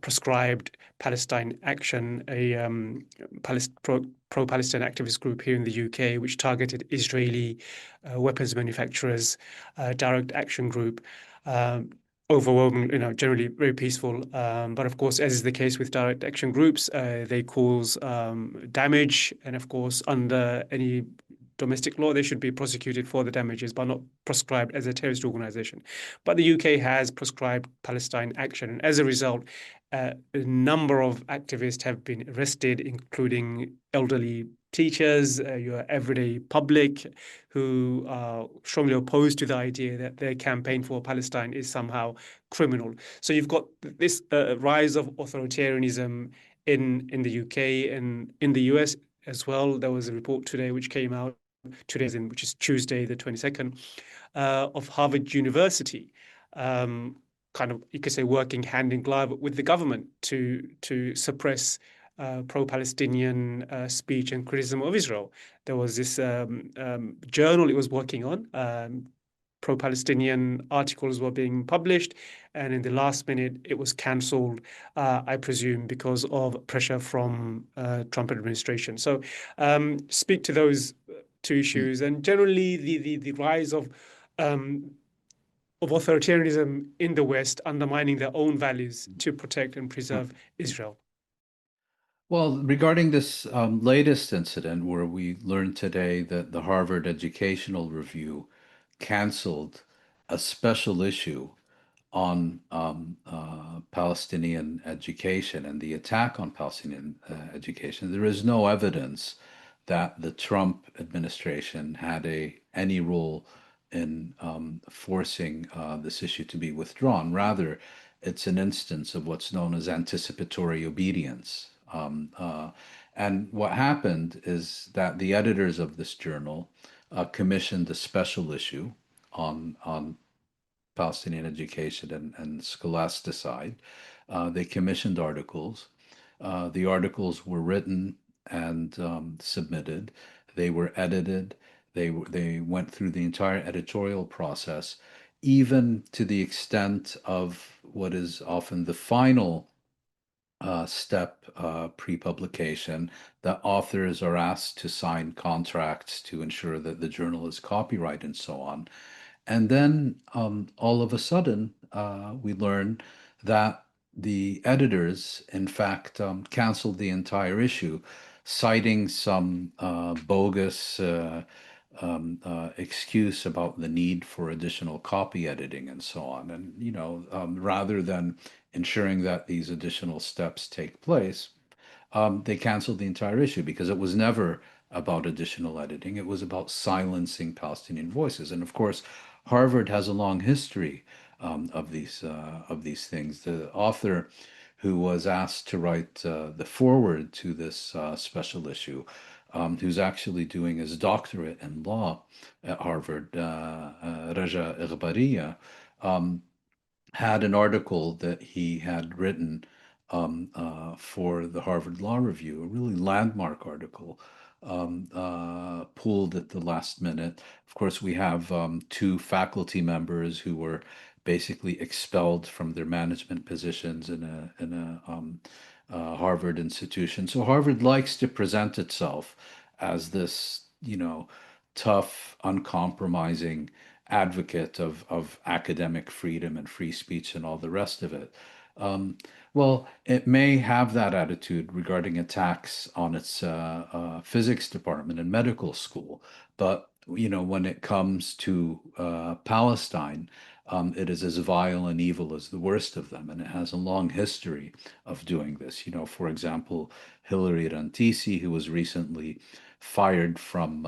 proscribed Palestine Action, a pro-Palestine activist group here in the UK, which targeted Israeli weapons manufacturers, direct action group. Overwhelming, generally very peaceful. But of course, as is the case with direct action groups, they cause damage. And of course, under any domestic law, they should be prosecuted for the damages, but not proscribed as a terrorist organization. But the UK has proscribed Palestine Action. And as a result, a number of activists have been arrested, including elderly teachers, your everyday public, who are strongly opposed to the idea that their campaign for Palestine is somehow criminal. So you've got this rise of authoritarianism in the UK and in the US as well. There was a report today which came out which is Tuesday, the 22nd, of Harvard University, kind of, you could say, working hand in glove with the government to suppress pro-Palestinian speech and criticism of Israel. There was this journal it was working on. Pro-Palestinian articles were being published, and in the last minute, it was cancelled, I presume, because of pressure from Trump administration. So speak to those two issues, and generally the rise of authoritarianism in the West undermining their own values to protect and preserve Israel. Well, regarding this latest incident where we learned today that the Harvard Educational Review canceled a special issue on Palestinian education and the attack on Palestinian education, there is no evidence that the Trump administration had any role in forcing this issue to be withdrawn. Rather, it's an instance of what's known as anticipatory obedience. And what happened is that the editors of this journal commissioned a special issue on Palestinian education and scholasticide. They commissioned articles. The articles were written and submitted. They were edited. They went through the entire editorial process, even to the extent of what is often the final step pre-publication, that authors are asked to sign contracts to ensure that the journal is copyright and so on. And then all of a sudden, we learn that the editors, in fact, canceled the entire issue, citing some bogus excuse about the need for additional copy editing and so on. And, rather than ensuring that these additional steps take place, they canceled the entire issue because it was never about additional editing. It was about silencing Palestinian voices. And of course, Harvard has a long history of these things. The author who was asked to write the foreword to this special issue, who's actually doing his doctorate in law at Harvard, Raja Ighbariya, had an article that he had written for the Harvard Law Review, a really landmark article, pulled at the last minute. Of course, we have two faculty members who were basically expelled from their management positions in a Harvard institution. So Harvard likes to present itself as this, tough, uncompromising advocate of academic freedom and free speech and all the rest of it. Um, well, it may have that attitude regarding attacks on its physics department and medical school, but when it comes to Palestine, it is as vile and evil as the worst of them, and it has a long history of doing this. For example, Hillary Rantisi, who was recently fired from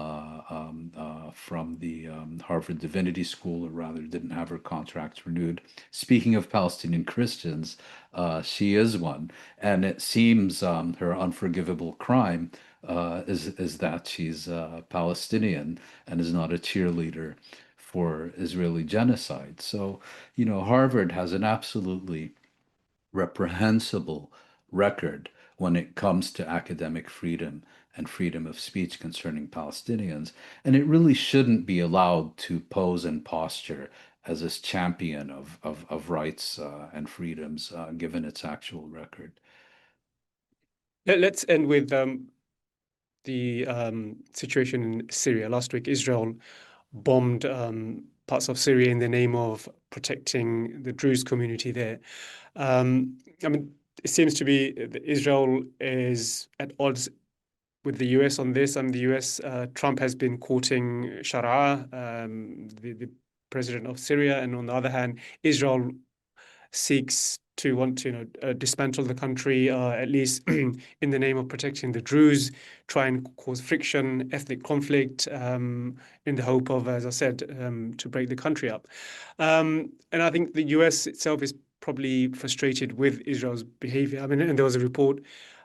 the Harvard Divinity School, or rather didn't have her contract renewed. Speaking of Palestinian Christians, she is one, and it seems her unforgivable crime is that she's Palestinian and is not a cheerleader for Israeli genocide. So, Harvard has an absolutely reprehensible record when it comes to academic freedom and freedom of speech concerning Palestinians. And it really shouldn't be allowed to pose and posture as this champion of rights and freedoms, given its actual record. Let's end with the situation in Syria. Last week, Israel bombed parts of Syria in the name of protecting the Druze community there. I mean, it seems to be that Israel is at odds with the US on this. And the US, Trump has been courting Sharia, the president of Syria, and on the other hand, Israel seeks to want to dismantle the country, at least in the name of protecting the Druze, try and cause friction, ethnic conflict, in the hope of, as I said, to break the country up. And I think the US itself is probably frustrated with Israel's behavior. I mean, and there was a report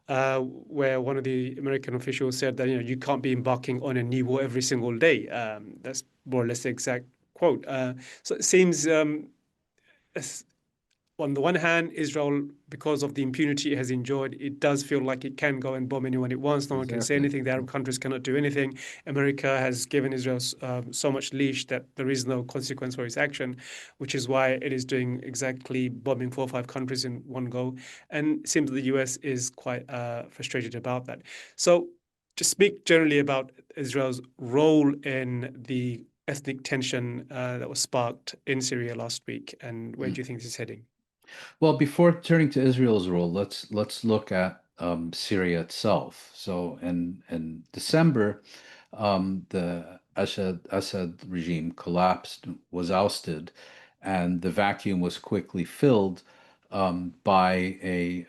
where one of the American officials said that you can't be embarking on a new war every single day. That's more or less the exact quote. So it seems on the one hand, Israel, because of the impunity it has enjoyed, it does feel like it can go and bomb anyone it wants. No one can say Exactly. anything. The Arab countries cannot do anything. America has given Israel so much leash that there is no consequence for its action, which is why it is doing exactly bombing 4 or 5 countries in one go. And it seems the US is quite frustrated about that. So to speak generally about Israel's role in the ethnic tension that was sparked in Syria last week, and where do you think this is heading? Well, before turning to Israel's role, let's look at Syria itself. So in December, the Assad regime collapsed, was ousted, and the vacuum was quickly filled by a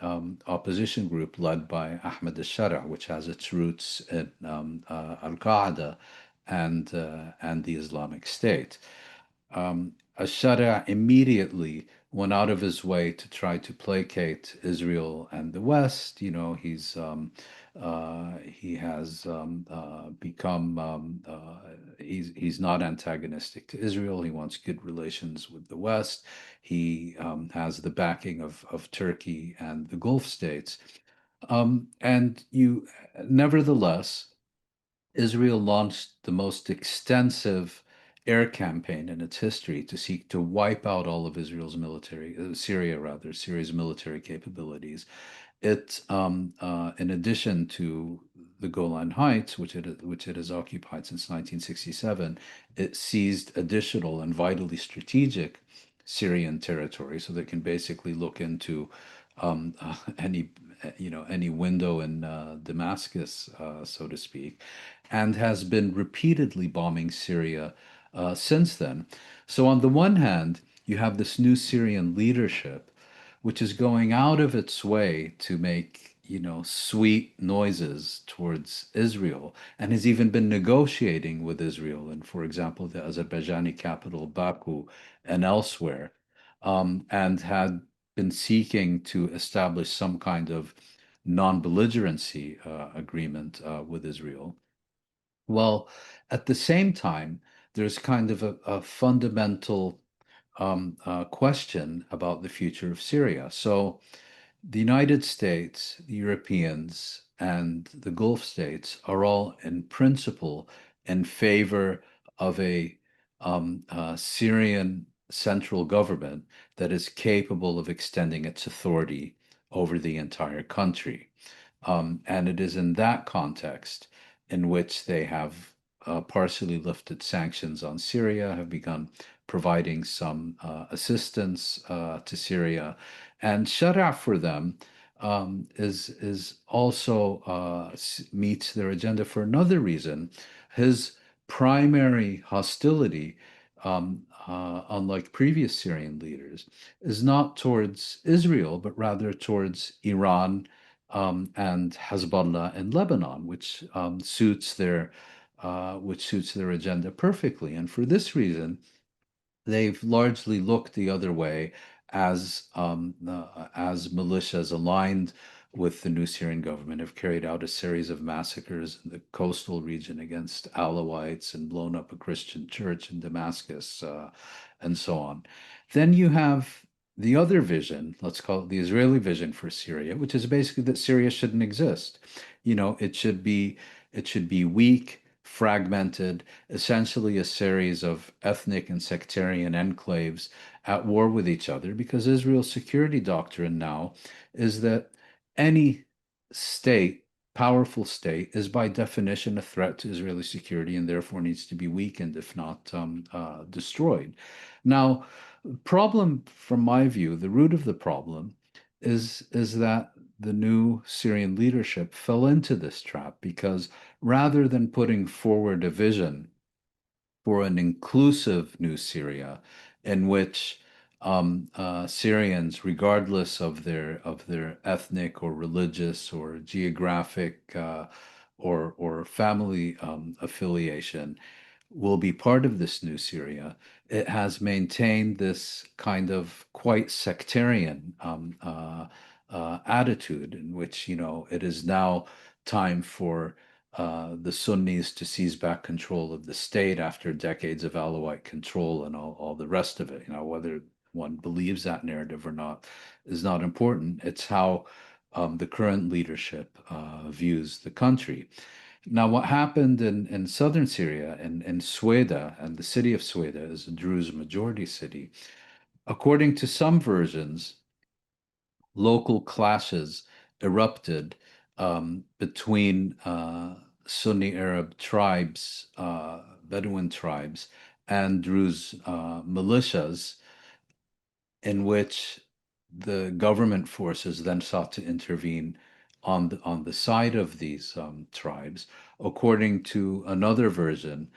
opposition group led by Ahmed al-Shara, which has its roots in Al-Qaeda and the Islamic State. Al-Sharia immediately went out of his way to try to placate Israel and the West. He has become he's not antagonistic to Israel. He wants good relations with the West. He has the backing of Turkey and the Gulf states. Nevertheless, Israel launched the most extensive air campaign in its history to seek to wipe out all of Syria's military capabilities. In addition to the Golan Heights, which it has occupied since 1967, it seized additional and vitally strategic Syrian territory, so they can basically look into any window in Damascus, so to speak, and has been repeatedly bombing Syria since then. So on the one hand, you have this new Syrian leadership, which is going out of its way to make sweet noises towards Israel, and has even been negotiating with Israel, and for example, the Azerbaijani capital Baku and elsewhere, and had been seeking to establish some kind of non-belligerency agreement with Israel. Well, at the same time, there's kind of a fundamental question about the future of Syria. So the United States, the Europeans, and the Gulf states are all in principle in favor of a Syrian central government that is capable of extending its authority over the entire country. And it is in that context in which they have partially lifted sanctions on Syria, have begun providing some assistance to Syria. And Shara for them is also meets their agenda for another reason. His primary hostility, unlike previous Syrian leaders, is not towards Israel, but rather towards Iran and Hezbollah in Lebanon, which suits their agenda perfectly. And for this reason, they've largely looked the other way as militias aligned with the new Syrian government have carried out a series of massacres in the coastal region against Alawites and blown up a Christian church in Damascus, and so on. Then you have the other vision, let's call it the Israeli vision for Syria, which is basically that Syria shouldn't exist. It should be weak, fragmented, essentially a series of ethnic and sectarian enclaves at war with each other, because Israel's security doctrine now is that any state, powerful state, is by definition a threat to Israeli security and therefore needs to be weakened, if not destroyed. Now, problem from my view, the root of the problem is that the new Syrian leadership fell into this trap because rather than putting forward a vision for an inclusive new Syria in which Syrians, regardless of their ethnic or religious or geographic or family affiliation, will be part of this new Syria. It has maintained this kind of quite sectarian attitude in which, it is now time for the Sunnis to seize back control of the state after decades of Alawite control and all the rest of it. Whether one believes that narrative or not is not important. It's how the current leadership views the country. Now, what happened in southern Syria, in Sweda, and the city of Sweda is a Druze majority city. According to some versions, local clashes erupted between Sunni Arab tribes, Bedouin tribes, and Druze militias, in which the government forces then sought to intervene on the side of these tribes. According to another version,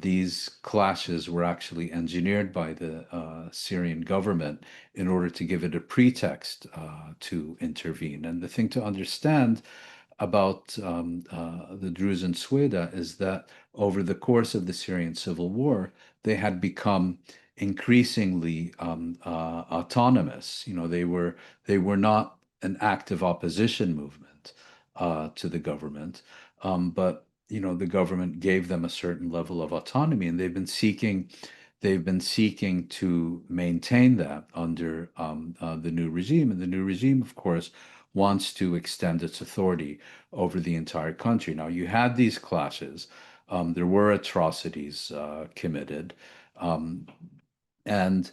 these clashes were actually engineered by the Syrian government in order to give it a pretext to intervene. And the thing to understand about the Druze in Sweda is that over the course of the Syrian civil war, they had become increasingly autonomous. They were not an active opposition movement to the government, but the government gave them a certain level of autonomy, and they've been seeking to maintain that under the new regime. And the new regime, of course, wants to extend its authority over the entire country. Now, you had these clashes. There were atrocities committed. And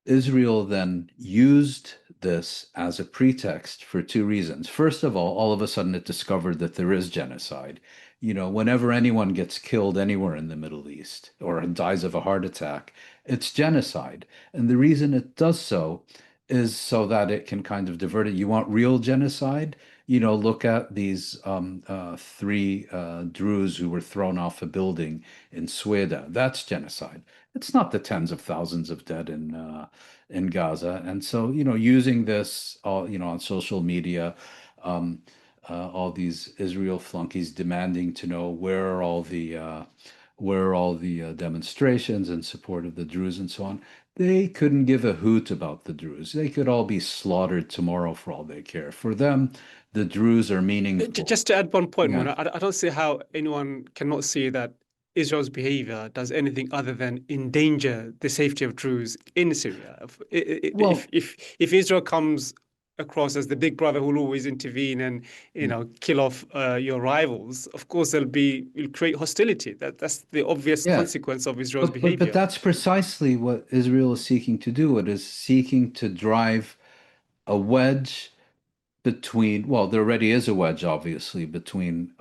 Israel then used this as a pretext for two reasons. First of all of a sudden it discovered that there is genocide. Whenever anyone gets killed anywhere in the Middle East or dies of a heart attack, it's genocide. And the reason it does so is so that it can kind of divert it. You want real genocide? Look at these three Druze who were thrown off a building in Sweda. That's genocide. It's not the tens of thousands of dead in Gaza. And so, using this, on social media, um, all these Israel flunkies demanding to know where are all the demonstrations in support of the Druze and so on. They couldn't give a hoot about the Druze. They could all be slaughtered tomorrow for all they care. For them, the Druze are meaningful. Just to add one point, Yeah. Mona, I don't see how anyone cannot see that Israel's behavior does anything other than endanger the safety of Druze in Syria. Well, If Israel comes across as the big brother who will always intervene and kill off your rivals, of course it'll create hostility. That's the obvious yeah. consequence of Israel's But behavior. that's precisely what Israel is seeking to do. It is seeking to drive a wedge between, well, there already is a wedge, obviously, between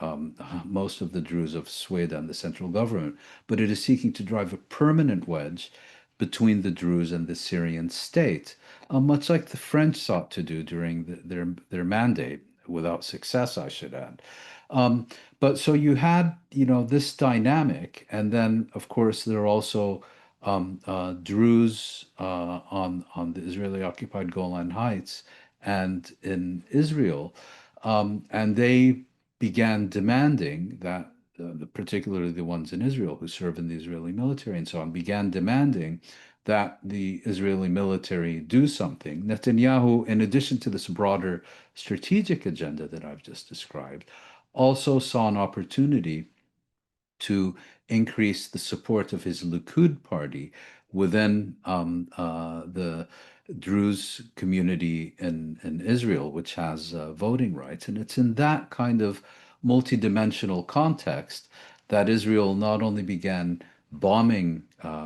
most of the Druze of Sweden and the central government, but it is seeking to drive a permanent wedge between the Druze and the Syrian state, much like the French sought to do during their mandate, without success, I should add. Um, but so you had, this dynamic, and then, of course, there are also Druze on the Israeli-occupied Golan Heights and in Israel, and they began demanding that, particularly the ones in Israel who serve in the Israeli military and so on, began demanding that the Israeli military do something. Netanyahu, in addition to this broader strategic agenda that I've just described, also saw an opportunity to increase the support of his Likud party within the Druze community in Israel, which has voting rights. And it's in that kind of multidimensional context that Israel not only began bombing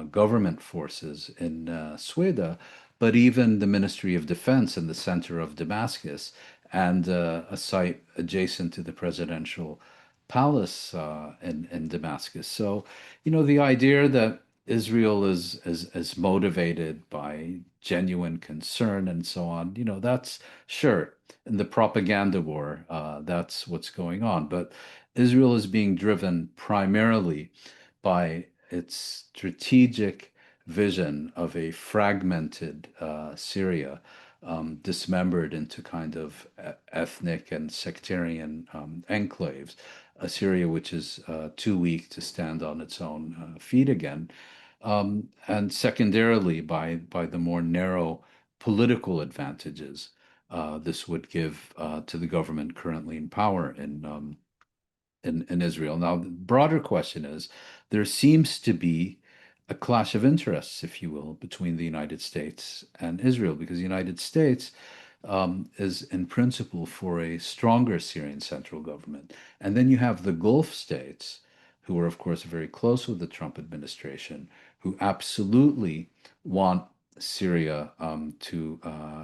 government forces in Sweden, but even the Ministry of Defense in the center of Damascus and a site adjacent to the presidential palace in Damascus. So, the idea that Israel is motivated by genuine concern and so on, that's sure. In the propaganda war, that's what's going on. But Israel is being driven primarily by its strategic vision of a fragmented Syria, dismembered into kind of ethnic and sectarian enclaves, a Syria which is too weak to stand on its own feet again, and secondarily by the more narrow political advantages this would give to the government currently in power in Israel. Now, the broader question is there seems to be a clash of interests, if you will, between the United States and Israel, because the United States is in principle for a stronger Syrian central government. And then you have the Gulf states, who are, of course, very close with the Trump administration, who absolutely want Syria to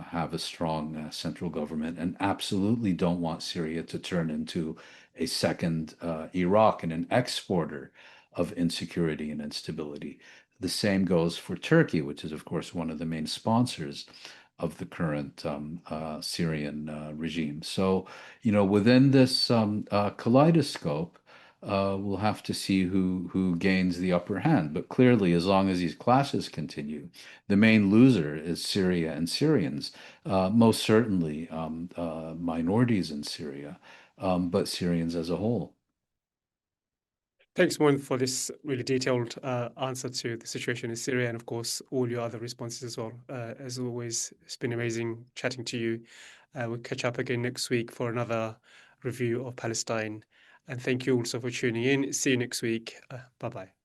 have a strong central government and absolutely don't want Syria to turn into a second Iraq and an exporter of insecurity and instability. The same goes for Turkey, which is, of course, one of the main sponsors of the current Syrian regime. So, within this kaleidoscope, we'll have to see who gains the upper hand. But clearly, as long as these clashes continue, the main loser is Syria and Syrians, most certainly minorities in Syria, but Syrians as a whole. Thanks, Moin, for this really detailed answer to the situation in Syria and, of course, all your other responses as well. As always, it's been amazing chatting to you. We'll catch up again next week for another review of Palestine. And thank you also for tuning in. See you next week. Bye-bye.